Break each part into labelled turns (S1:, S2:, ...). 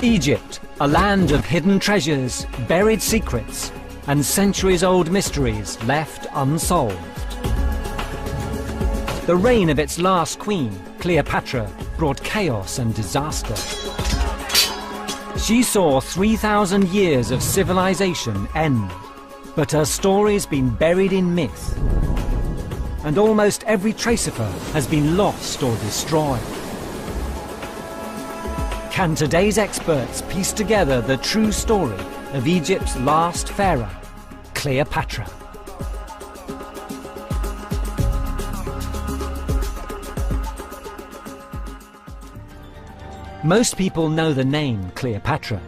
S1: Egypt, a land of hidden treasures, buried secrets, and centuries-old mysteries left unsolved. The reign of its last queen, Cleopatra, brought chaos and disaster. She saw 3,000 years of civilization end, but her story's been buried in myth, and almost every trace of her has been lost or destroyed. Can today's experts piece together the true story of Egypt's last pharaoh, Cleopatra? Most people know the name Cleopatra.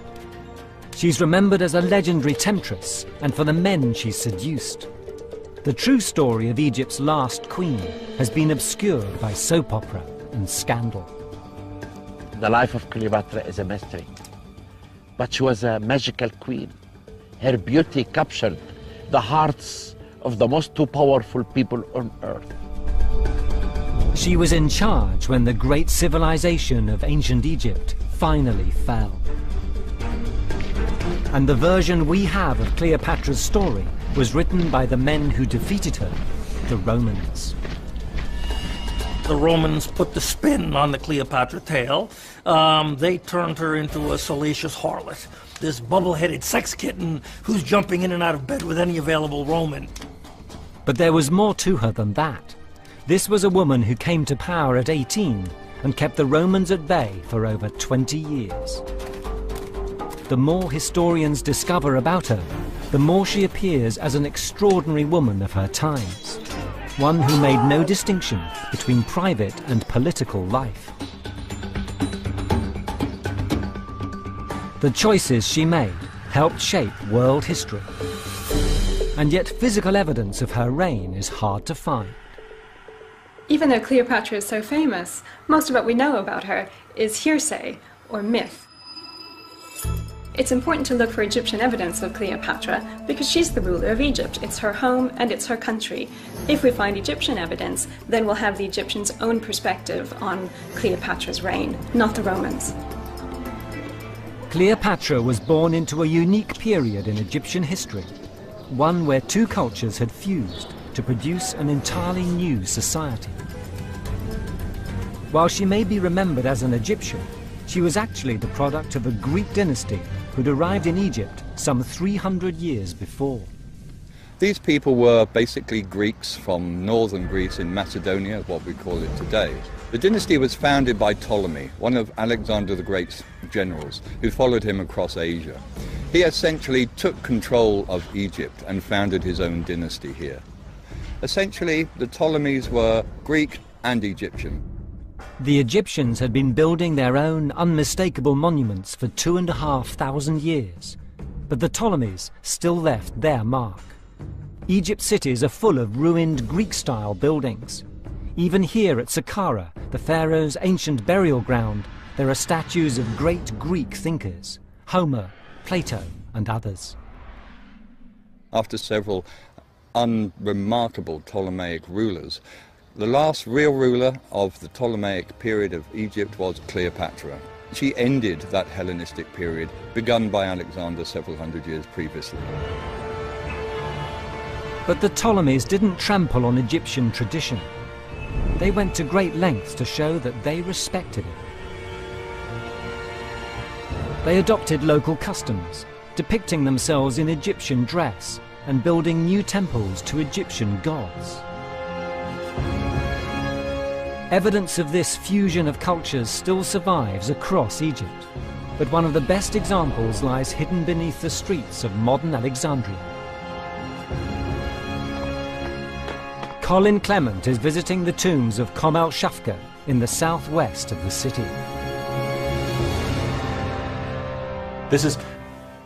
S1: She's remembered as a legendary temptress and for the men she seduced. The true story of Egypt's last queen has been obscured by soap opera and scandal.
S2: The life of Cleopatra is a mystery, but she was a magical queen. Her beauty captured the hearts of the most two powerful people on earth.
S1: She was in charge when the great civilization of ancient Egypt finally fell. And the version we have of Cleopatra's story was written by the men who defeated her, the Romans.
S3: The Romans put the spin on the Cleopatra tale. They turned her into a salacious harlot, this bubble-headed sex kitten who's jumping in and out of bed with any available Roman.
S1: But there was more to her than that. This was a woman who came to power at 18 and kept the Romans at bay for over 20 years. The more historians discover about her, the more she appears as an extraordinary woman of her times, one who made no distinction between private and political life. The choices she made helped shape world history, and yet physical evidence of her reign is hard to find.
S4: Even though Cleopatra is so famous, most of what we know about her is hearsay or myth. It's important to look for Egyptian evidence of Cleopatra because she's the ruler of Egypt. It's her home and it's her country. If we find Egyptian evidence, then we'll have the Egyptians' own perspective on Cleopatra's reign, not the Romans.
S1: Cleopatra was born into a unique period in Egyptian history, one where two cultures had fused to produce an entirely new society. While she may be remembered as an Egyptian, she was actually the product of a Greek dynasty who'd arrived in Egypt some 300 years before.
S5: These people were basically Greeks from northern Greece in Macedonia, what we call it today. The dynasty was founded by Ptolemy, one of Alexander the Great's generals, who followed him across Asia. He essentially took control of Egypt and founded his own dynasty here. Essentially, the Ptolemies were Greek and Egyptian.
S1: The Egyptians had been building their own unmistakable monuments for 2,500 years, but the Ptolemies still left their mark. Egypt's cities are full of ruined Greek-style buildings. Even here at Saqqara, the pharaoh's ancient burial ground, there are statues of great Greek thinkers, Homer, Plato, and others.
S5: After several unremarkable Ptolemaic rulers, the last real ruler of the Ptolemaic period of Egypt was Cleopatra. She ended that Hellenistic period begun by Alexander several hundred years previously.
S1: But the Ptolemies didn't trample on Egyptian tradition. They went to great lengths to show that they respected it. They adopted local customs, depicting themselves in Egyptian dress and building new temples to Egyptian gods. Evidence of this fusion of cultures still survives across Egypt, but one of the best examples lies hidden beneath the streets of modern Alexandria. Colin Clement is visiting the tombs of Kom el-Shafka in the southwest of the city.
S6: This is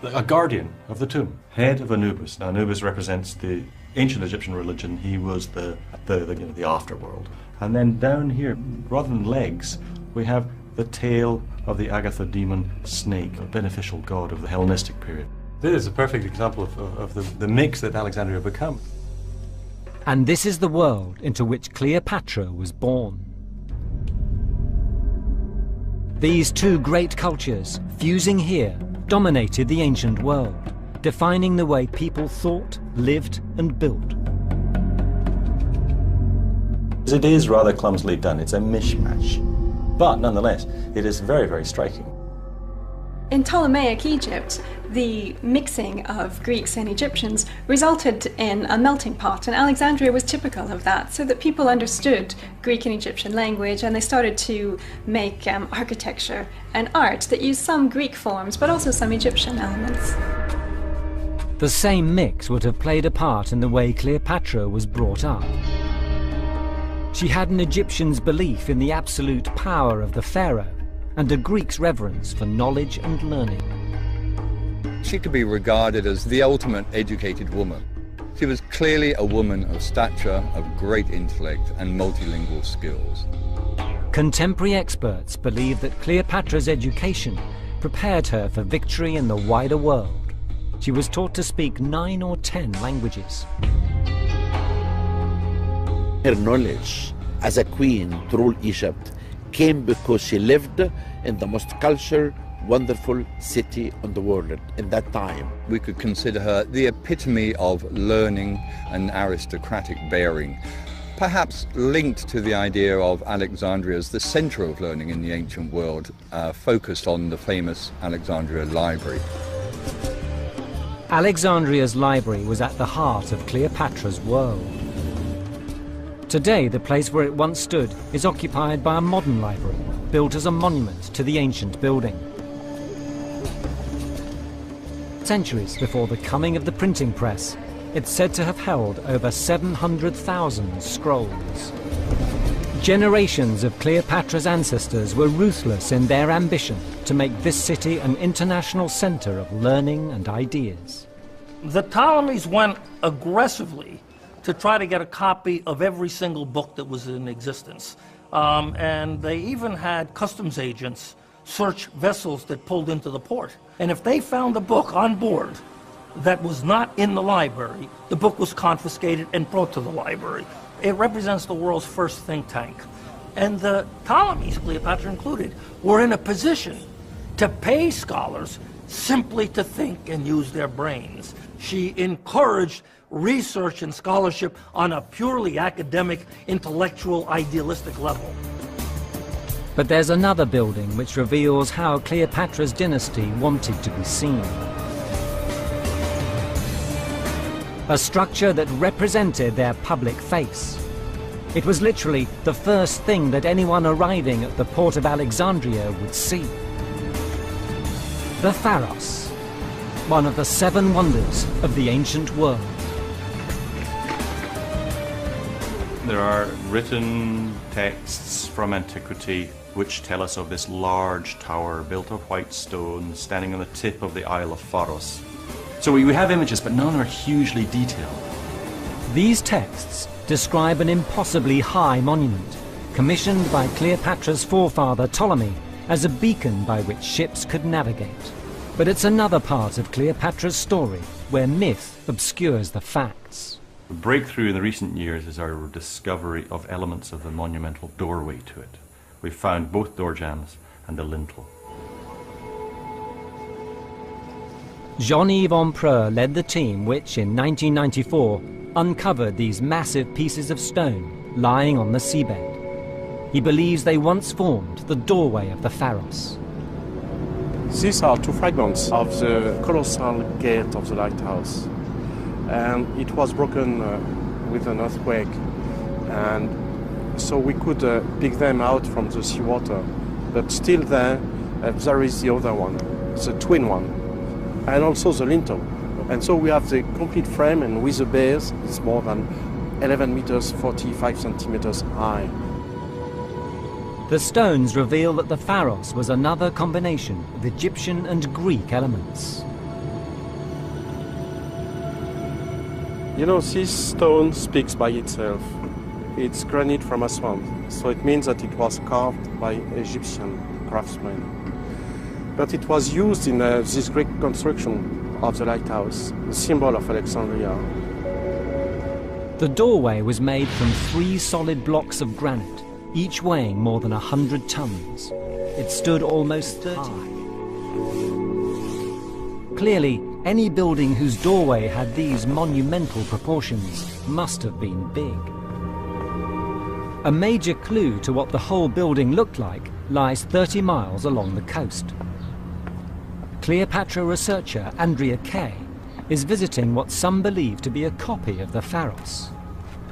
S6: a guardian of the tomb, head of Anubis. Now, Anubis represents the ancient Egyptian religion. He was the afterworld. And then down here, rather than legs, we have the tail of the Agatha demon snake, a beneficial god of the Hellenistic period. This is a perfect example of the mix that Alexandria become.
S1: And this is the world into which Cleopatra was born. These two great cultures, fusing here, dominated the ancient world, defining the way people thought, lived, and built.
S6: It is rather clumsily done. It's a mishmash. But nonetheless, it is very, very striking.
S4: In Ptolemaic Egypt, the mixing of Greeks and Egyptians resulted in a melting pot, and Alexandria was typical of that, so that people understood Greek and Egyptian language, and they started to make architecture and art that used some Greek forms, but also some Egyptian elements.
S1: The same mix would have played a part in the way Cleopatra was brought up. She had an Egyptian's belief in the absolute power of the pharaoh, and a Greek's reverence for knowledge and learning.
S5: She could be regarded as the ultimate educated woman. She was clearly a woman of stature, of great intellect and multilingual skills.
S1: Contemporary experts believe that Cleopatra's education prepared her for victory in the wider world. She was taught to speak 9 or 10 languages.
S2: Her knowledge as a queen to rule Egypt came because she lived in the most cultured, wonderful city in the world in that time.
S5: We could consider her the epitome of learning and aristocratic bearing, perhaps linked to the idea of Alexandria as the center of learning in the ancient world, focused on the famous Alexandria Library.
S1: Alexandria's library was at the heart of Cleopatra's world. Today, the place where it once stood is occupied by a modern library, built as a monument to the ancient building. Centuries before the coming of the printing press, it's said to have held over 700,000 scrolls. Generations of Cleopatra's ancestors were ruthless in their ambition to make this city an international center of learning and ideas.
S3: The Ptolemies went aggressively to try to get a copy of every single book that was in existence. And they even had customs agents search vessels that pulled into the port. And if they found a book on board that was not in the library, the book was confiscated and brought to the library. It represents the world's first think tank. And the Ptolemies, Cleopatra included, were in a position to pay scholars simply to think and use their brains. She encouraged research and scholarship on a purely academic, intellectual, idealistic level.
S1: But there's another building which reveals how Cleopatra's dynasty wanted to be seen. A structure that represented their public face. It was literally the first thing that anyone arriving at the port of Alexandria would see. The Pharos, one of the 7 wonders of the ancient world.
S6: There are written texts from antiquity which tell us of this large tower built of white stone standing on the tip of the Isle of Pharos. So we have images, but none are hugely detailed.
S1: These texts describe an impossibly high monument, commissioned by Cleopatra's forefather Ptolemy as a beacon by which ships could navigate. But it's another part of Cleopatra's story where myth obscures the facts.
S6: The breakthrough in the recent years is our discovery of elements of the monumental doorway to it. We've found both door jambs and the lintel.
S1: Jean-Yves Empereur led the team which, in 1994, uncovered these massive pieces of stone lying on the seabed. He believes they once formed the doorway of the Pharos.
S7: These are 2 fragments of the colossal gate of the lighthouse. And it was broken with an earthquake. And so we could pick them out from the seawater. But still there is the other one, the twin one, and also the lintel. And so we have the complete frame, and with the base, it's more than 11 meters, 45 centimeters high.
S1: The stones reveal that the Pharos was another combination of Egyptian and Greek elements.
S7: You know, this stone speaks by itself. It's granite from Aswan, so it means that it was carved by Egyptian craftsmen. But it was used in this Greek construction of the lighthouse, the symbol of Alexandria.
S1: The doorway was made from 3 solid blocks of granite, each weighing more than 100 tons. it stood almost 30. Clearly, any building whose doorway had these monumental proportions must have been big. A major clue to what the whole building looked like lies 30 miles along the coast. Cleopatra researcher Andrea Kay is visiting what some believe to be a copy of the Pharos.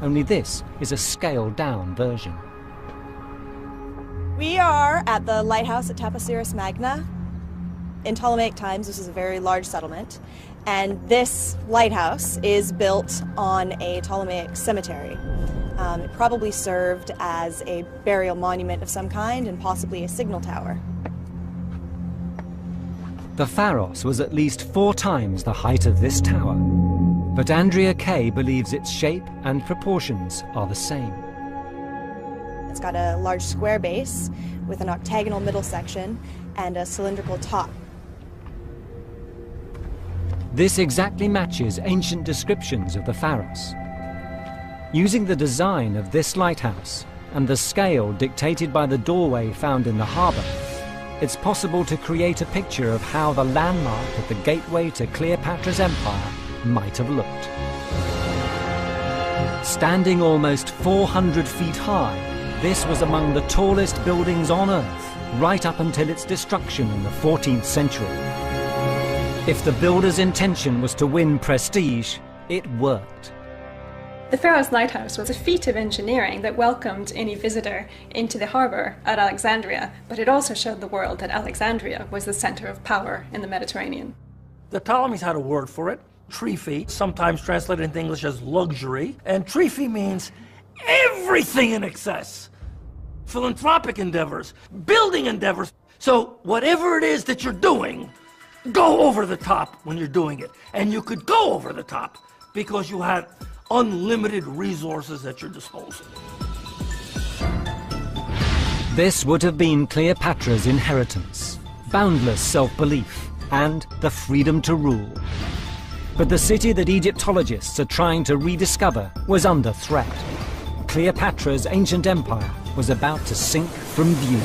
S1: Only this is a scaled-down version.
S8: We are at the lighthouse at Taposiris Magna. In Ptolemaic times, this was a very large settlement, and this lighthouse is built on a Ptolemaic cemetery. It probably served as a burial monument of some kind and possibly a signal tower.
S1: The Pharos was at least 4 times the height of this tower, but Andrea Kay believes its shape and proportions are the same.
S8: It's got a large square base with an octagonal middle section and a cylindrical top.
S1: This exactly matches ancient descriptions of the Pharos. Using the design of this lighthouse and the scale dictated by the doorway found in the harbour, it's possible to create a picture of how the landmark at the gateway to Cleopatra's empire might have looked. Standing almost 400 feet high, this was among the tallest buildings on Earth, right up until its destruction in the 14th century. If the builder's intention was to win prestige, it worked.
S4: The Pharos lighthouse was a feat of engineering that welcomed any visitor into the harbour at Alexandria, but it also showed the world that Alexandria was the centre of power in the Mediterranean.
S3: The Ptolemies had a word for it, tryphi, sometimes translated into English as luxury, and tryphi means everything in excess. Philanthropic endeavors, building endeavors. So whatever it is that you're doing, go over the top when you're doing it. And you could go over the top because you had unlimited resources at your disposal.
S1: This would have been Cleopatra's inheritance, boundless self-belief, and the freedom to rule. But the city that Egyptologists are trying to rediscover was under threat. Cleopatra's ancient empire was about to sink from view.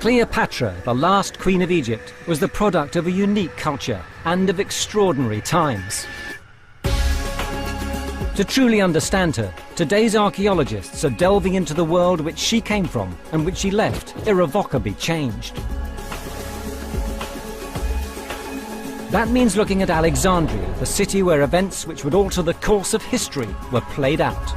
S1: Cleopatra, the last queen of Egypt, was the product of a unique culture and of extraordinary times. To truly understand her, today's archaeologists are delving into the world which she came from and which she left irrevocably changed. That means looking at Alexandria, the city where events which would alter the course of history were played out.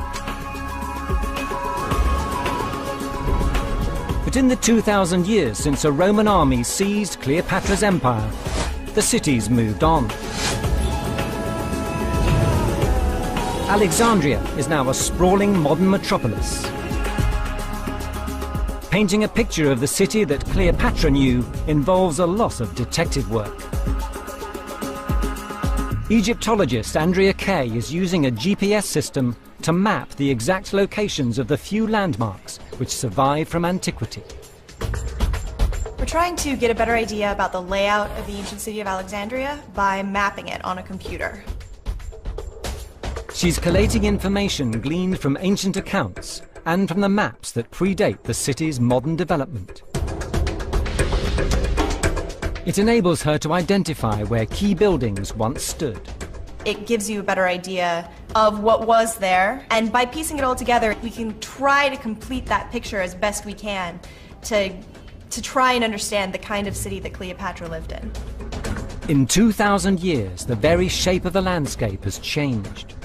S1: But in the 2,000 years since a Roman army seized Cleopatra's empire, the city's moved on. Alexandria is now a sprawling modern metropolis. Painting a picture of the city that Cleopatra knew involves a lot of detective work. Egyptologist Andrea Kay is using a GPS system to map the exact locations of the few landmarks which survive from antiquity.
S8: We're trying to get a better idea about the layout of the ancient city of Alexandria by mapping it on a computer.
S1: She's collating information gleaned from ancient accounts and from the maps that predate the city's modern development. It enables her to identify where key buildings once stood.
S8: It gives you a better idea of what was there, and by piecing it all together, we can try to complete that picture as best we can to try and understand the kind of city that Cleopatra lived in.
S1: In 2,000 years, the very shape of the landscape has changed.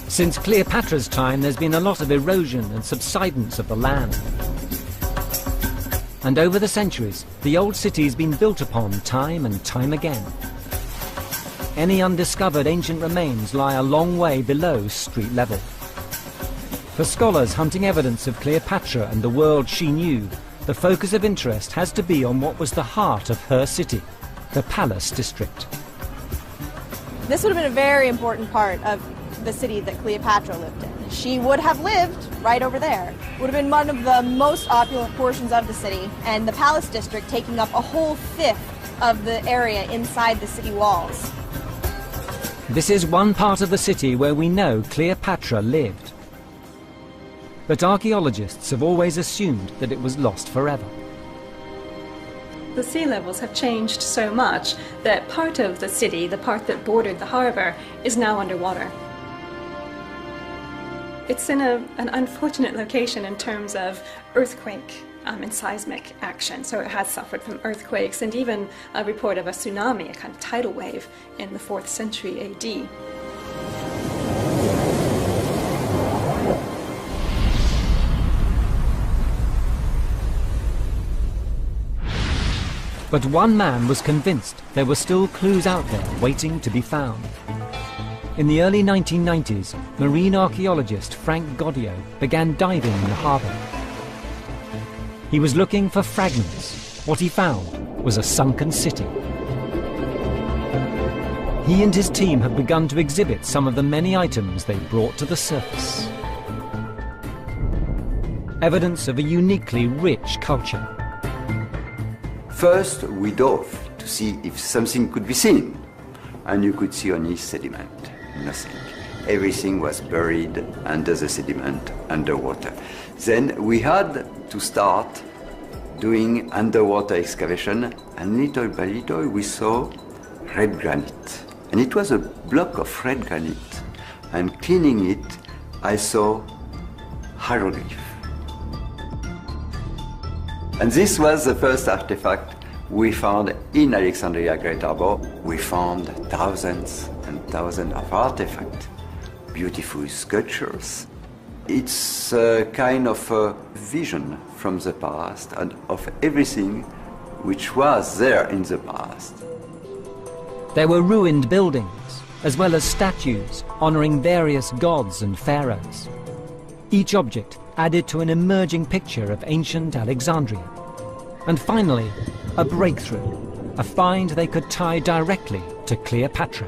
S1: Since Cleopatra's time, there's been a lot of erosion and subsidence of the land. And over the centuries, the old city's been built upon time and time again. Any undiscovered ancient remains lie a long way below street level. For scholars hunting evidence of Cleopatra and the world she knew, the focus of interest has to be on what was the heart of her city, the Palace District.
S8: This would have been a very important part of the city that Cleopatra lived in. She would have lived right over there. Would have been one of the most opulent portions of the city, and the Palace District taking up a whole fifth of the area inside the city walls.
S1: This is one part of the city where we know Cleopatra lived. But archaeologists have always assumed that it was lost forever.
S4: The sea levels have changed so much that part of the city, the part that bordered the harbor, is now underwater. It's in an unfortunate location in terms of earthquake and seismic action. So it has suffered from earthquakes and even a report of a tsunami, a kind of tidal wave, in the 4th century AD.
S1: But one man was convinced there were still clues out there waiting to be found. In the early 1990s, marine archaeologist Frank Goddio began diving in the harbour. He was looking for fragments. What he found was a sunken city. He and his team have begun to exhibit some of the many items they brought to the surface. Evidence of a uniquely rich culture.
S9: First, we dove to see if something could be seen, and you could see only sediment, nothing. Everything was buried under the sediment, underwater. Then we had to start doing underwater excavation, and little by little we saw red granite. And it was a block of red granite, and cleaning it, I saw hieroglyph. And this was the first artifact we found in Alexandria Great Harbor. We found thousands and thousands of artifacts, beautiful sculptures. It's a kind of a vision from the past and of everything which was there in the past.
S1: There were ruined buildings, as well as statues honouring various gods and pharaohs. Each object added to an emerging picture of ancient Alexandria. And finally, a breakthrough, a find they could tie directly to Cleopatra.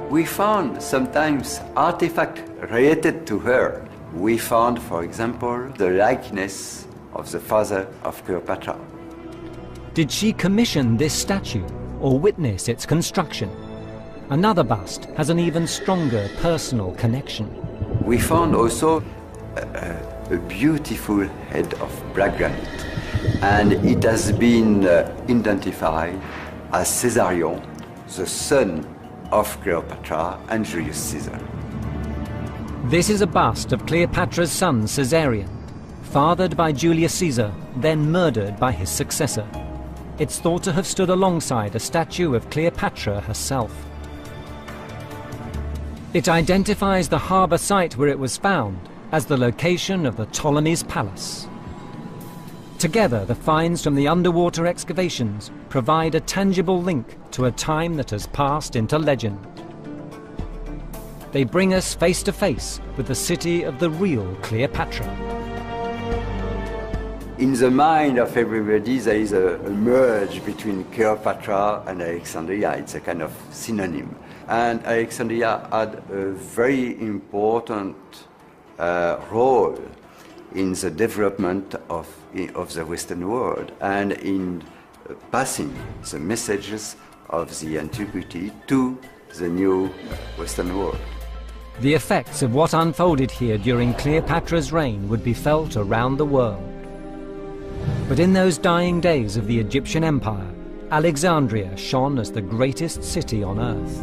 S9: We found sometimes artifacts related to her. We found, for example, the likeness of the father of Cleopatra.
S1: Did she commission this statue or witness its construction? Another bust has an even stronger personal connection.
S9: We found also a beautiful head of black granite, and it has been identified as Caesarion, the son of Cleopatra and Julius Caesar.
S1: This is a bust of Cleopatra's son Caesarion, fathered by Julius Caesar, then murdered by his successor. It's thought to have stood alongside a statue of Cleopatra herself. It identifies the harbour site where it was found as the location of the Ptolemies' palace. Together, the finds from the underwater excavations provide a tangible link to a time that has passed into legend. They bring us face to face with the city of the real Cleopatra.
S9: In the mind of everybody, there is a merge between Cleopatra and Alexandria. It's a kind of synonym. And Alexandria had a very important role in the development of the Western world and in passing the messages of the antiquity to the new Western world.
S1: The effects of what unfolded here during Cleopatra's reign would be felt around the world. But in those dying days of the Egyptian Empire, Alexandria shone as the greatest city on earth.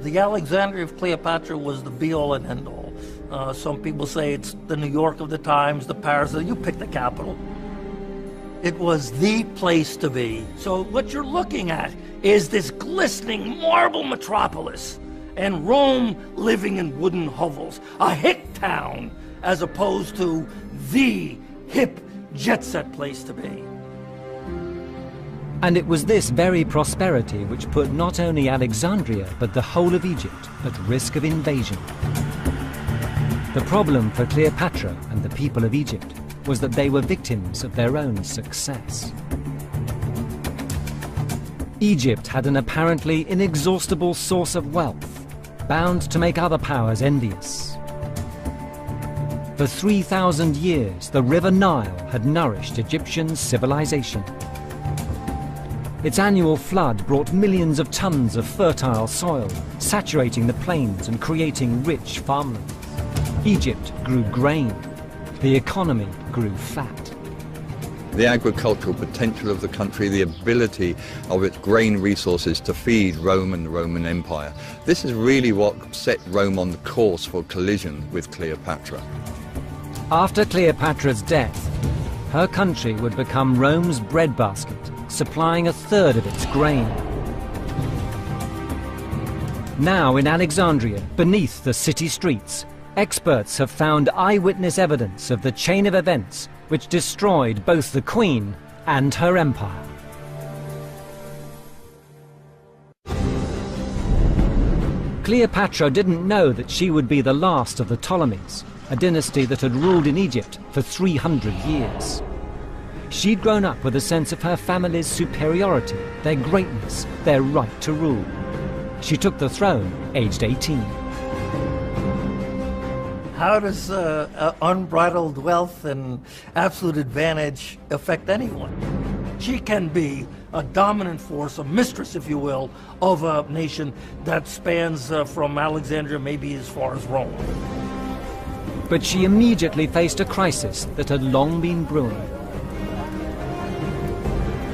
S3: The Alexandria of Cleopatra was the be-all and end-all. Some people say it's the New York of the times, the Paris, you pick the capital. It was the place to be. So what you're looking at is this glistening marble metropolis, and Rome living in wooden hovels, a hick town, as opposed to the hip jet-set place to be.
S1: And it was this very prosperity which put not only Alexandria, but the whole of Egypt at risk of invasion. The problem for Cleopatra and the people of Egypt was that they were victims of their own success. Egypt had an apparently inexhaustible source of wealth, bound to make other powers envious. For 3,000 years, the River Nile had nourished Egyptian civilization. Its annual flood brought millions of tons of fertile soil, saturating the plains and creating rich farmlands. Egypt grew grain. The economy grew fat.
S5: The agricultural potential of the country, the ability of its grain resources to feed Rome and the Roman Empire. This is really what set Rome on the course for collision with Cleopatra.
S1: After Cleopatra's death, her country would become Rome's breadbasket, supplying a third of its grain. Now in Alexandria, beneath the city streets, experts have found eyewitness evidence of the chain of events which destroyed both the Queen and her empire. Cleopatra didn't know that she would be the last of the Ptolemies, a dynasty that had ruled in Egypt for 300 years. She'd grown up with a sense of her family's superiority, their greatness, their right to rule. She took the throne aged 18.
S3: How does unbridled wealth and absolute advantage affect anyone? She can be a dominant force, a mistress, if you will, of a nation that spans from Alexandria maybe as far as Rome.
S1: But she immediately faced a crisis that had long been brewing.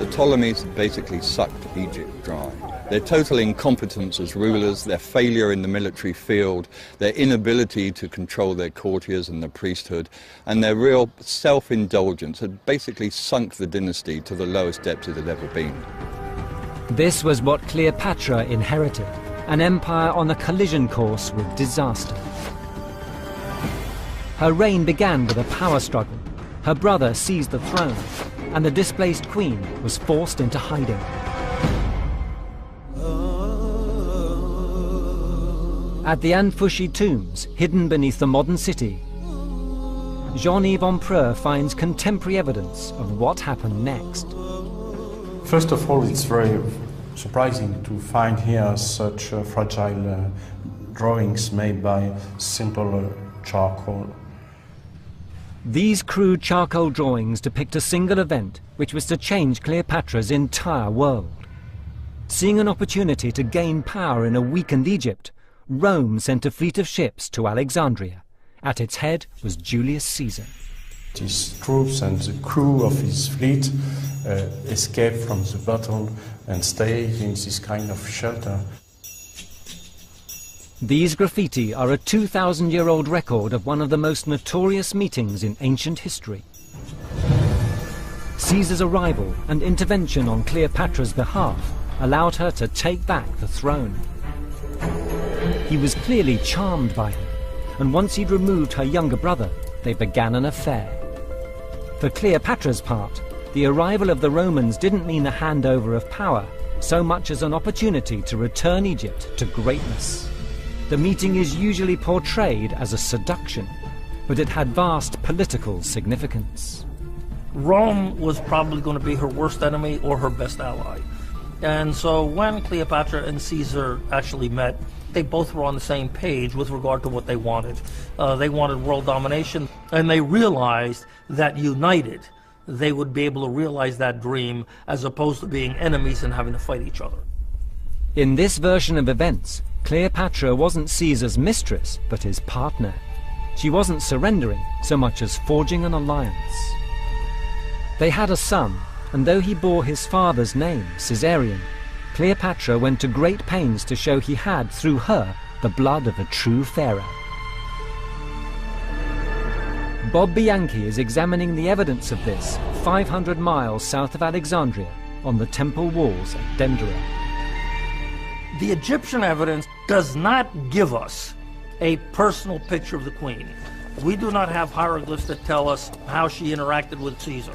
S5: The Ptolemies basically sucked Egypt dry. Their total incompetence as rulers, their failure in the military field, their inability to control their courtiers and the priesthood, and their real self-indulgence had basically sunk the dynasty to the lowest depths it had ever been.
S1: This was what Cleopatra inherited, an empire on a collision course with disaster. Her reign began with a power struggle. Her brother seized the throne, and the displaced queen was forced into hiding. At the Anfushi tombs, hidden beneath the modern city, Jean-Yves Empereur finds contemporary evidence of what happened next.
S7: First of all, it's very surprising to find here such fragile drawings made by simple charcoal.
S1: These crude charcoal drawings depict a single event which was to change Cleopatra's entire world. Seeing an opportunity to gain power in a weakened Egypt, Rome sent a fleet of ships to Alexandria. At its head was Julius Caesar.
S7: His troops and the crew of his fleet escaped from the battle and stayed in this kind of shelter.
S1: These graffiti are a 2,000-year-old record of one of the most notorious meetings in ancient history. Caesar's arrival and intervention on Cleopatra's behalf allowed her to take back the throne. He was clearly charmed by her, and once he'd removed her younger brother, they began an affair. For Cleopatra's part, the arrival of the Romans didn't mean a handover of power so much as an opportunity to return Egypt to greatness. The meeting is usually portrayed as a seduction, but it had vast political significance.
S3: Rome was probably going to be her worst enemy or her best ally. And so when Cleopatra and Caesar actually met, they both were on the same page with regard to what they wanted. They wanted world domination, and they realized that united, they would be able to realize that dream as opposed to being enemies and having to fight each other.
S1: In this version of events, Cleopatra wasn't Caesar's mistress, but his partner. She wasn't surrendering so much as forging an alliance. They had a son, and though he bore his father's name, Caesarion, Cleopatra went to great pains to show he had, through her, the blood of a true pharaoh. Bob Bianchi is examining the evidence of this 500 miles south of Alexandria on the temple walls at Dendera.
S3: The Egyptian evidence does not give us a personal picture of the queen. We do not have hieroglyphs that tell us how she interacted with Caesar.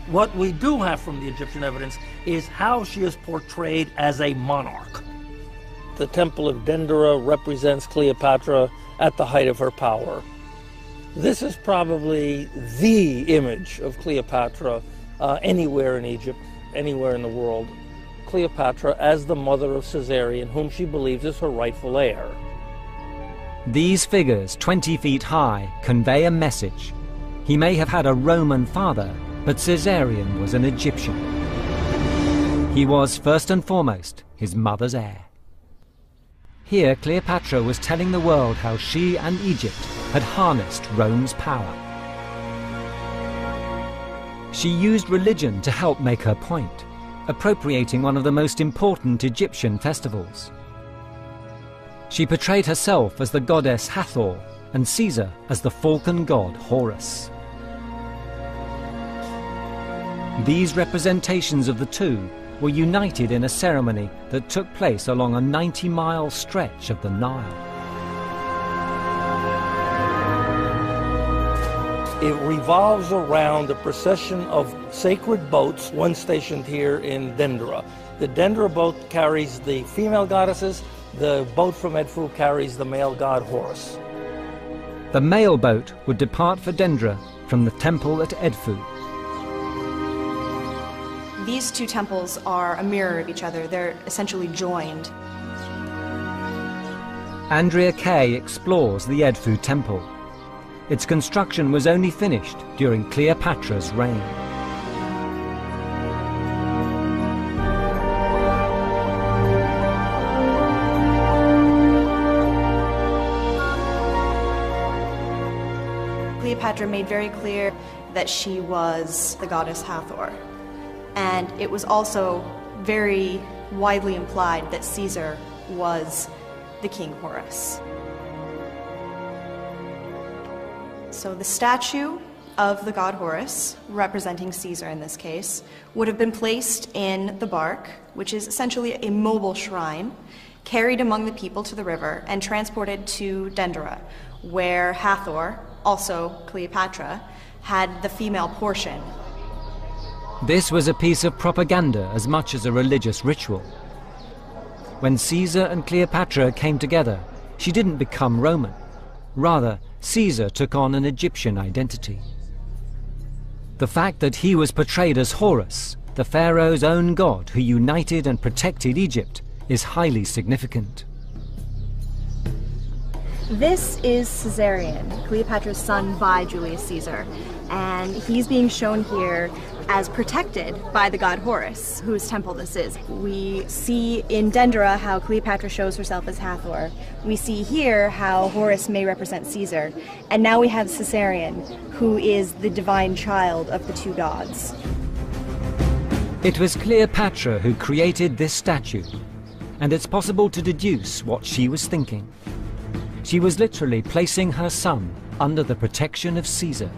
S3: What we do have from the Egyptian evidence is how she is portrayed as a monarch. The Temple of Dendera represents Cleopatra at the height of her power. This is probably the image of Cleopatra anywhere in Egypt, anywhere in the world. Cleopatra as the mother of Caesarion, whom she believes is her rightful heir.
S1: These figures, 20 feet high, convey a message. He may have had a Roman father, but Caesarion was an Egyptian. He was, first and foremost, his mother's heir. Here, Cleopatra was telling the world how she and Egypt had harnessed Rome's power. She used religion to help make her point, appropriating one of the most important Egyptian festivals. She portrayed herself as the goddess Hathor and Caesar as the falcon god Horus. These representations of the two were united in a ceremony that took place along a 90-mile stretch of the Nile.
S3: It revolves around a procession of sacred boats, one stationed here in Dendera. The Dendera boat carries the female goddesses, the boat from Edfu carries the male god Horus.
S1: The male boat would depart for Dendera from the temple at Edfu.
S8: These two temples are a mirror of each other. They're essentially joined.
S1: Andrea Kay explores the Edfu temple. Its construction was only finished during Cleopatra's reign.
S8: Cleopatra made very clear that she was the goddess Hathor. And it was also very widely implied that Caesar was the king Horus. So the statue of the god Horus, representing Caesar in this case, would have been placed in the bark, which is essentially a mobile shrine, carried among the people to the river and transported to Dendera, where Hathor, also Cleopatra, had the female portion.
S1: This was a piece of propaganda as much as a religious ritual. When Caesar and Cleopatra came together, she didn't become Roman. Rather, Caesar took on an Egyptian identity. The fact that he was portrayed as Horus, the pharaoh's own god who united and protected Egypt, is highly significant.
S8: This is Caesarion, Cleopatra's son by Julius Caesar, and he's being shown here as protected by the god Horus, whose temple this is. We see in Dendera how Cleopatra shows herself as Hathor. We see here how Horus may represent Caesar. And now we have Caesarion, who is the divine child of the two gods.
S1: It was Cleopatra who created this statue, and it's possible to deduce what she was thinking. She was literally placing her son under the protection of Caesar.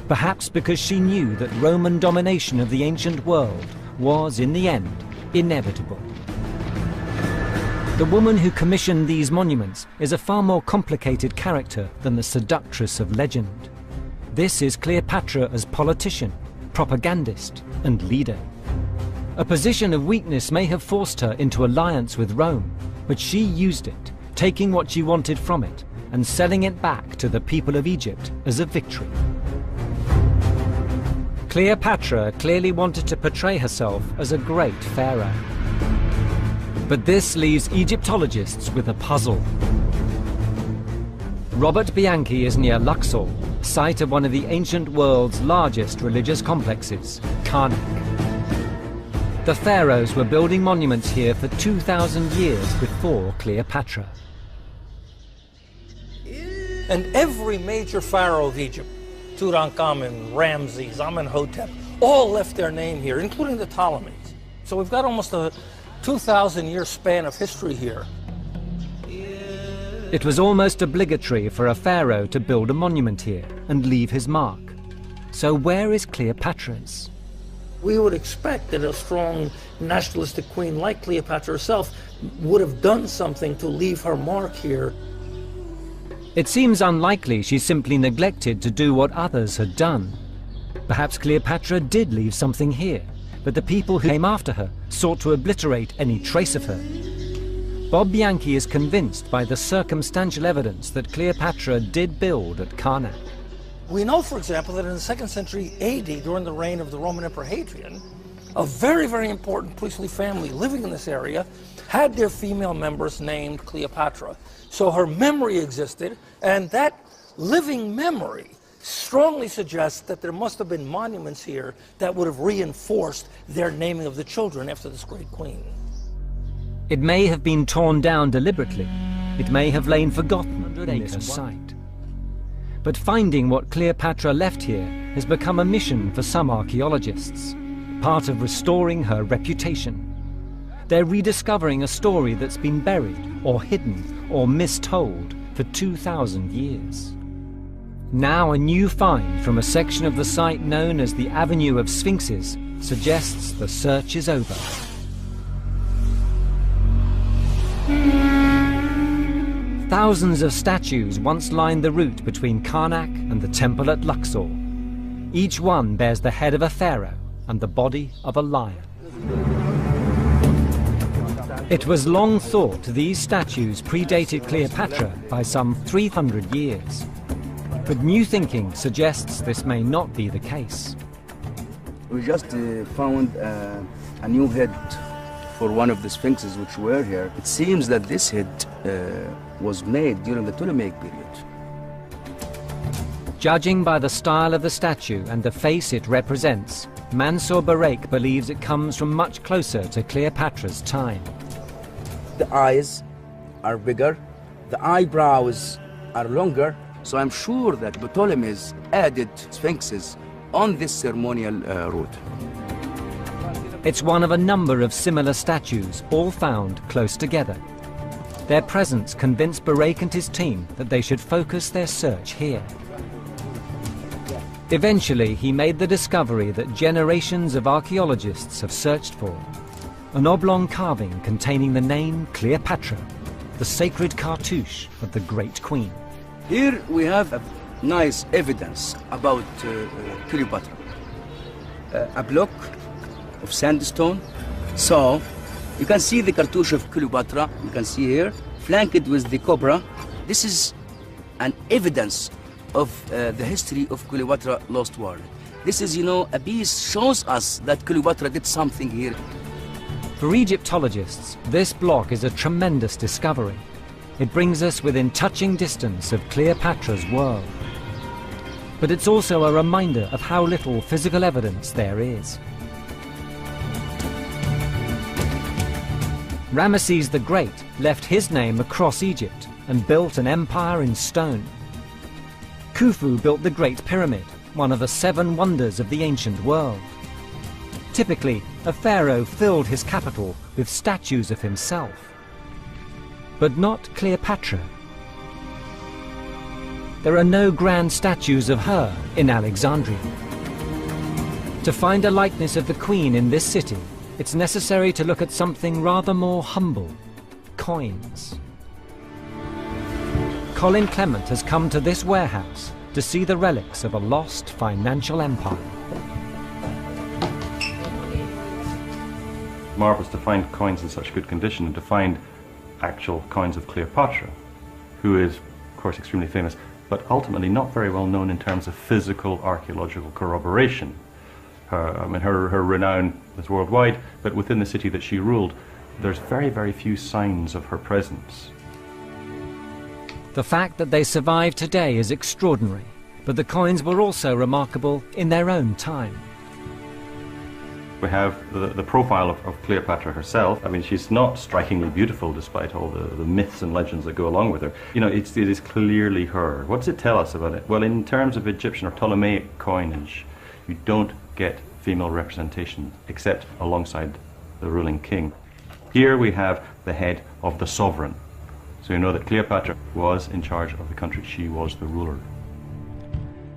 S1: Perhaps because she knew that Roman domination of the ancient world was, in the end, inevitable. The woman who commissioned these monuments is a far more complicated character than the seductress of legend. This is Cleopatra as politician, propagandist, and leader. A position of weakness may have forced her into alliance with Rome, but she used it, taking what she wanted from it and selling it back to the people of Egypt as a victory. Cleopatra clearly wanted to portray herself as a great pharaoh. But this leaves Egyptologists with a puzzle. Robert Bianchi is near Luxor, site of one of the ancient world's largest religious complexes, Karnak. The pharaohs were building monuments here for 2,000 years before Cleopatra.
S3: And every major pharaoh of Egypt, Tutankhamun, Ramses, Amenhotep, all left their name here, including the Ptolemies. So we've got almost a 2,000-year span of history here.
S1: It was almost obligatory for a pharaoh to build a monument here and leave his mark. So where is Cleopatra's?
S3: We would expect that a strong nationalistic queen like Cleopatra herself would have done something to leave her mark here.
S1: It seems unlikely she simply neglected to do what others had done. Perhaps Cleopatra did leave something here, but the people who came after her sought to obliterate any trace of her. Bob Bianchi is convinced by the circumstantial evidence that Cleopatra did build at Karnak.
S3: We know, for example, that in the 2nd century AD, during the reign of the Roman Emperor Hadrian, a very, very important priestly family living in this area had their female members named Cleopatra. So her memory existed, and that living memory strongly suggests that there must have been monuments here that would have reinforced their naming of the children after this great queen.
S1: It may have been torn down deliberately. It may have lain forgotten in this site. But finding what Cleopatra left here has become a mission for some archaeologists, part of restoring her reputation. They're rediscovering a story that's been buried or hidden or mistold for 2,000 years. Now a new find from a section of the site known as the Avenue of Sphinxes suggests the search is over. Thousands of statues once lined the route between Karnak and the temple at Luxor. Each one bears the head of a pharaoh and the body of a lion. It was long thought these statues predated Cleopatra by some 300 years. But new thinking suggests this may not be the case.
S10: We just found a new head for one of the sphinxes which were here. It seems that this head was made during the Ptolemaic period.
S1: Judging by the style of the statue and the face it represents, Mansour Bareik believes it comes from much closer to Cleopatra's time.
S10: The eyes are bigger, the eyebrows are longer, so I'm sure that the Ptolemies added sphinxes on this ceremonial route.
S1: It's one of a number of similar statues, all found close together. Their presence convinced Bareik and his team that they should focus their search here. Eventually, he made the discovery that generations of archaeologists have searched for: an oblong carving containing the name Cleopatra, the sacred cartouche of the Great Queen.
S10: Here we have a nice evidence about Cleopatra. A block of sandstone. So you can see the cartouche of Cleopatra, you can see here, flanked with the cobra. This is an evidence of the history of Cleopatra lost world. This is, a piece shows us that Cleopatra did something here.
S1: For Egyptologists, this block is a tremendous discovery. It brings us within touching distance of Cleopatra's world. But it's also a reminder of how little physical evidence there is. Ramesses the Great left his name across Egypt and built an empire in stone. Khufu built the Great Pyramid, one of the 7 wonders of the ancient world. Typically, a pharaoh filled his capital with statues of himself. But not Cleopatra. There are no grand statues of her in Alexandria. To find a likeness of the Queen in this city, it's necessary to look at something rather more humble: coins. Colin Clement has come to this warehouse to see the relics of a lost financial empire.
S6: Marvellous to find coins in such good condition and to find actual coins of Cleopatra, who is, of course, extremely famous, but ultimately not very well known in terms of physical archaeological corroboration. Her renown is worldwide, but within the city that she ruled, there's very, very few signs of her presence.
S1: The fact that they survive today is extraordinary, but the coins were also remarkable in their own time.
S6: We have the profile of Cleopatra herself. I mean, she's not strikingly beautiful despite all the myths and legends that go along with her. It is clearly her. What does it tell us about it? Well, in terms of Egyptian or Ptolemaic coinage, you don't get female representation except alongside the ruling king. Here we have the head of the sovereign. So you know that Cleopatra was in charge of the country. She was the ruler.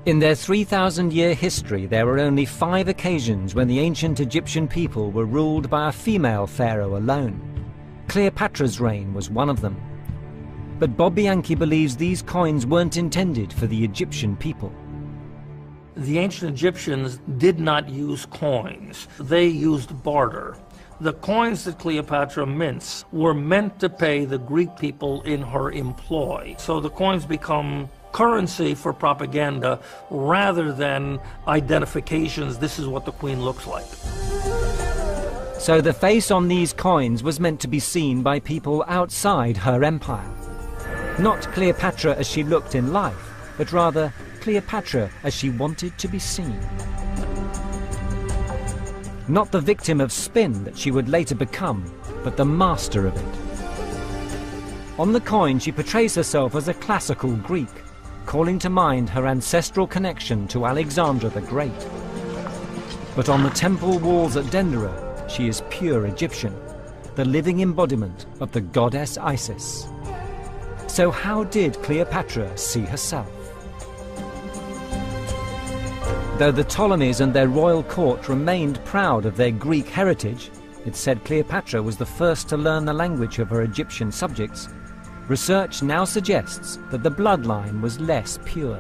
S1: In their 3,000-year history, there were only 5 occasions when the ancient Egyptian people were ruled by a female pharaoh alone. Cleopatra's reign was one of them. But Bob Bianchi believes these coins weren't intended for the Egyptian people.
S3: The ancient Egyptians did not use coins. They used barter. The coins that Cleopatra mints were meant to pay the Greek people in her employ. So the coins become currency for propaganda rather than identifications. This is what the queen looks like.
S1: So the face on these coins was meant to be seen by people outside her empire. Not Cleopatra as she looked in life, but rather Cleopatra as she wanted to be seen. Not the victim of spin that she would later become, but the master of it. On the coin, she portrays herself as a classical Greek, calling to mind her ancestral connection to Alexander the Great. But on the temple walls at Dendera, she is pure Egyptian, the living embodiment of the goddess Isis. So how did Cleopatra see herself? Though the Ptolemies and their royal court remained proud of their Greek heritage, it's said Cleopatra was the first to learn the language of her Egyptian subjects. Research now suggests that the bloodline was less pure.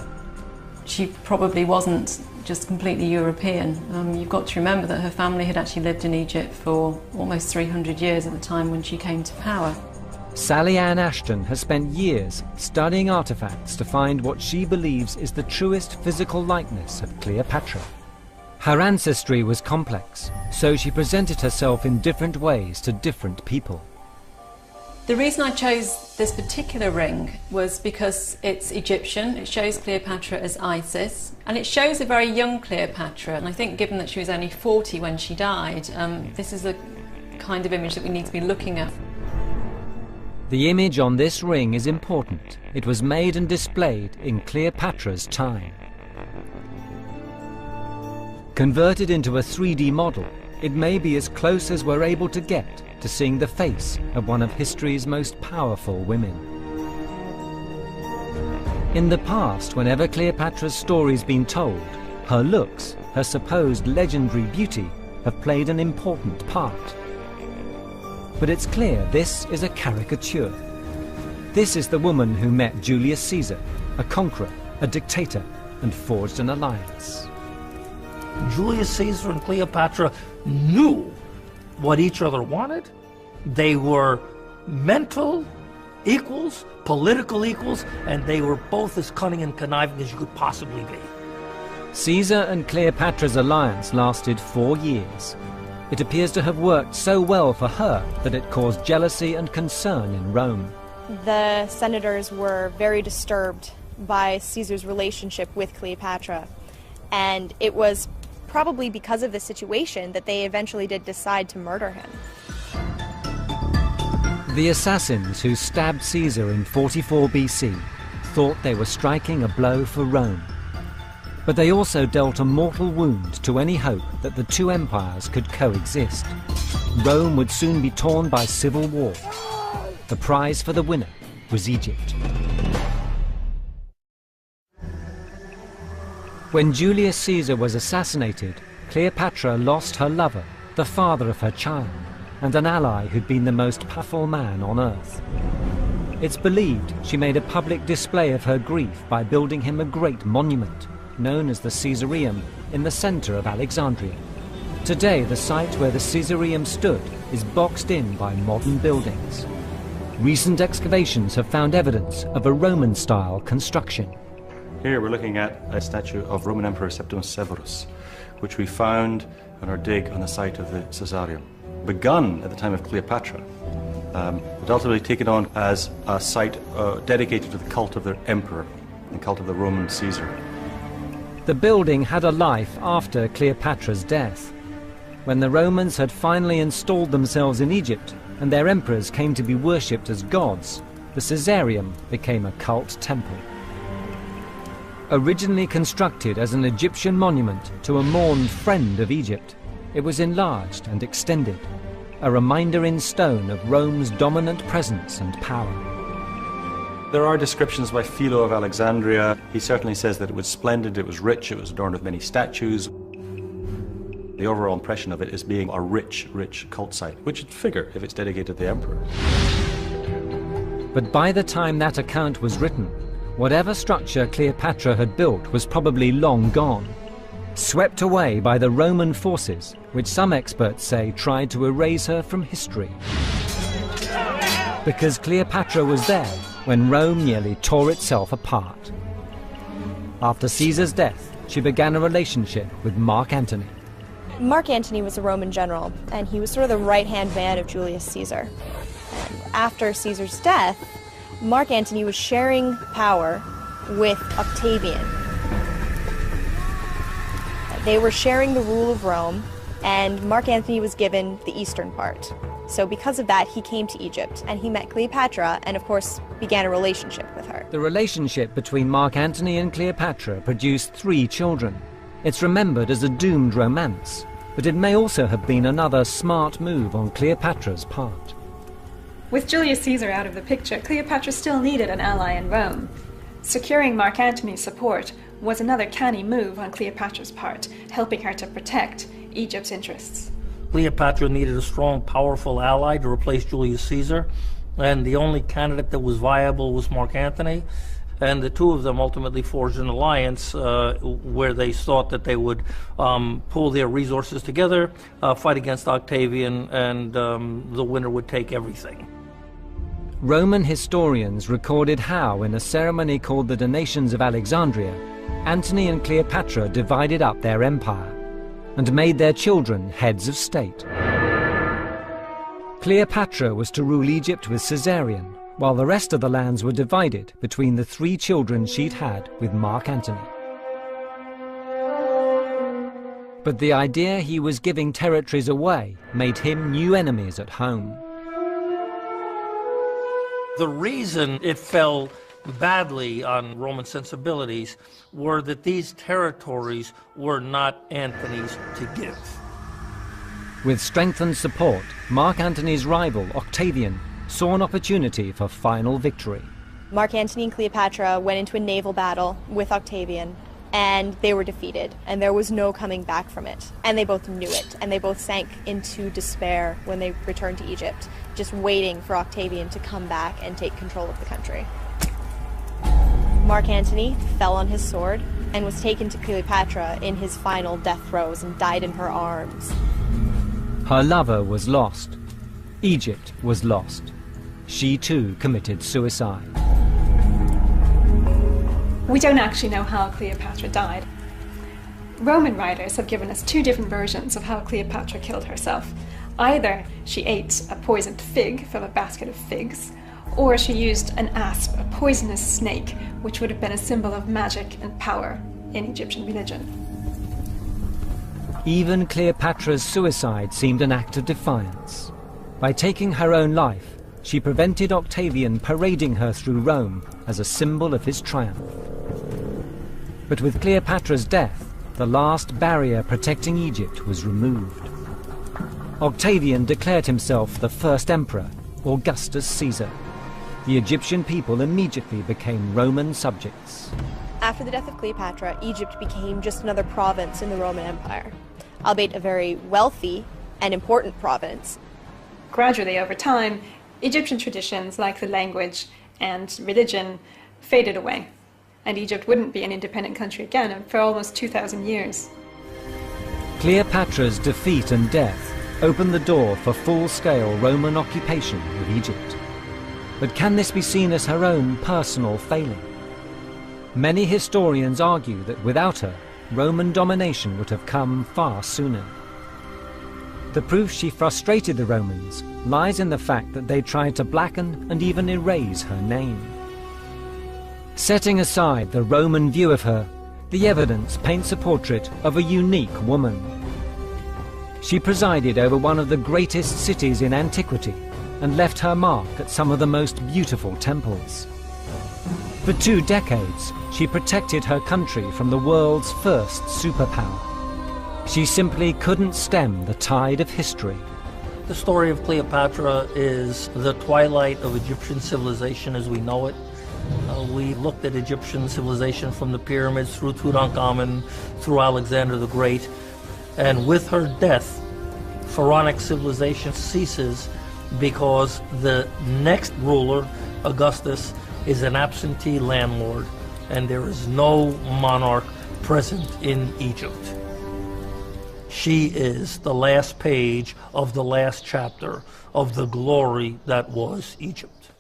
S11: She probably wasn't just completely European. You've got to remember that her family had actually lived in Egypt for almost 300 years at the time when she came to power.
S1: Sally Ann Ashton has spent years studying artifacts to find what she believes is the truest physical likeness of Cleopatra. Her ancestry was complex, so she presented herself in different ways to different people.
S11: The reason I chose this particular ring was because it's Egyptian, it shows Cleopatra as Isis, and it shows a very young Cleopatra, and I think given that she was only 40 when she died, this is the kind of image that we need to be looking at.
S1: The image on this ring is important. It was made and displayed in Cleopatra's time. Converted into a 3D model, it may be as close as we're able to get to seeing the face of one of history's most powerful women. In the past, whenever Cleopatra's story's been told, her looks, her supposed legendary beauty, have played an important part. But it's clear this is a caricature. This is the woman who met Julius Caesar, a conqueror, a dictator, and forged an alliance.
S3: Julius Caesar and Cleopatra knew what each other wanted. They were mental equals, political equals, and they were both as cunning and conniving as you could possibly be.
S1: Caesar and Cleopatra's alliance lasted 4 years. It appears to have worked so well for her that it caused jealousy and concern in Rome.
S8: The senators were very disturbed by Caesar's relationship with Cleopatra, and it was probably because of this situation that they eventually did decide to murder him.
S1: The assassins who stabbed Caesar in 44 BC thought they were striking a blow for Rome. But they also dealt a mortal wound to any hope that the two empires could coexist. Rome would soon be torn by civil war. The prize for the winner was Egypt. When Julius Caesar was assassinated, Cleopatra lost her lover, the father of her child, and an ally who'd been the most powerful man on earth. It's believed she made a public display of her grief by building him a great monument, known as the Caesareum, in the center of Alexandria. Today, the site where the Caesareum stood is boxed in by modern buildings. Recent excavations have found evidence of a Roman-style construction.
S6: Here we're looking at a statue of Roman Emperor Septimus Severus, which we found on our dig on the site of the Caesareum. Begun at the time of Cleopatra, but ultimately taken on as a site dedicated to the cult of their emperor, the cult of the Roman Caesar.
S1: The building had a life after Cleopatra's death. When the Romans had finally installed themselves in Egypt and their emperors came to be worshipped as gods, the Caesareum became a cult temple. Originally constructed as an Egyptian monument to a mourned friend of Egypt, it was enlarged and extended, a reminder in stone of Rome's dominant presence and power.
S6: There are descriptions by Philo of Alexandria. He certainly says that it was splendid, it was rich, it was adorned with many statues. The overall impression of it is being a rich, rich cult site, which would figure if it's dedicated to the emperor.
S1: But by the time that account was written, whatever structure Cleopatra had built was probably long gone, swept away by the Roman forces, which some experts say tried to erase her from history. Because Cleopatra was there when Rome nearly tore itself apart. After Caesar's death, she began a relationship with Mark Antony.
S8: Mark Antony was a Roman general, and he was sort of the right-hand man of Julius Caesar. And after Caesar's death, Mark Antony was sharing power with Octavian. They were sharing the rule of Rome, and Mark Antony was given the eastern part. So because of that, he came to Egypt, and he met Cleopatra, and of course began a relationship with her.
S1: The relationship between Mark Antony and Cleopatra produced 3 children. It's remembered as a doomed romance, but it may also have been another smart move on Cleopatra's part.
S4: With Julius Caesar out of the picture, Cleopatra still needed an ally in Rome. Securing Mark Antony's support was another canny move on Cleopatra's part, helping her to protect Egypt's interests.
S3: Cleopatra needed a strong, powerful ally to replace Julius Caesar, and the only candidate that was viable was Mark Antony. And the two of them ultimately forged an alliance where they thought that they would pool their resources together, fight against Octavian, and the winner would take everything.
S1: Roman historians recorded how, in a ceremony called the Donations of Alexandria, Antony and Cleopatra divided up their empire and made their children heads of state. Cleopatra was to rule Egypt with Caesarion, while the rest of the lands were divided between the 3 children she'd had with Mark Antony. But the idea he was giving territories away made him new enemies at home.
S3: The reason it fell badly on Roman sensibilities were that these territories were not Antony's to give.
S1: With strengthened support, Mark Antony's rival, Octavian, saw an opportunity for final victory.
S8: Mark Antony and Cleopatra went into a naval battle with Octavian, and they were defeated, and there was no coming back from it. And they both knew it, and they both sank into despair when they returned to Egypt, just waiting for Octavian to come back and take control of the country. Mark Antony fell on his sword and was taken to Cleopatra in his final death throes and died in her arms.
S1: Her lover was lost. Egypt was lost. She too committed suicide.
S4: We don't actually know how Cleopatra died. Roman writers have given us 2 different versions of how Cleopatra killed herself. Either she ate a poisoned fig from a basket of figs, or she used an asp, a poisonous snake, which would have been a symbol of magic and power in Egyptian religion.
S1: Even Cleopatra's suicide seemed an act of defiance. By taking her own life, she prevented Octavian parading her through Rome as a symbol of his triumph. But with Cleopatra's death, the last barrier protecting Egypt was removed. Octavian declared himself the first emperor, Augustus Caesar. The Egyptian people immediately became Roman subjects.
S8: After the death of Cleopatra, Egypt became just another province in the Roman Empire, albeit a very wealthy and important province.
S4: Gradually, over time, Egyptian traditions like the language and religion faded away, and Egypt wouldn't be an independent country again for almost 2,000 years.
S1: Cleopatra's defeat and death opened the door for full-scale Roman occupation of Egypt. But can this be seen as her own personal failing? Many historians argue that without her, Roman domination would have come far sooner. The proof she frustrated the Romans lies in the fact that they tried to blacken and even erase her name. Setting aside the Roman view of her, the evidence paints a portrait of a unique woman. She presided over one of the greatest cities in antiquity and left her mark at some of the most beautiful temples. For 2 decades, she protected her country from the world's first superpower. She simply couldn't stem the tide of history.
S3: The story of Cleopatra is the twilight of Egyptian civilization as we know it. We looked at Egyptian civilization from the pyramids through Tutankhamun, through Alexander the Great, and with her death, pharaonic civilization ceases because the next ruler, Augustus, is an absentee landlord, and there is no monarch present in Egypt. She is the last page of the last chapter of the glory that was Egypt.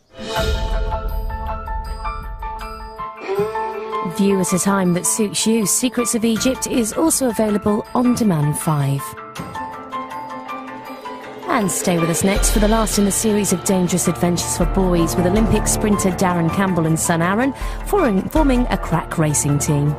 S12: View at a time that suits you. Secrets of Egypt is also available on Demand 5. And stay with us next for the last in the series of dangerous adventures for boys, with Olympic sprinter Darren Campbell and son Aaron forming a crack racing team.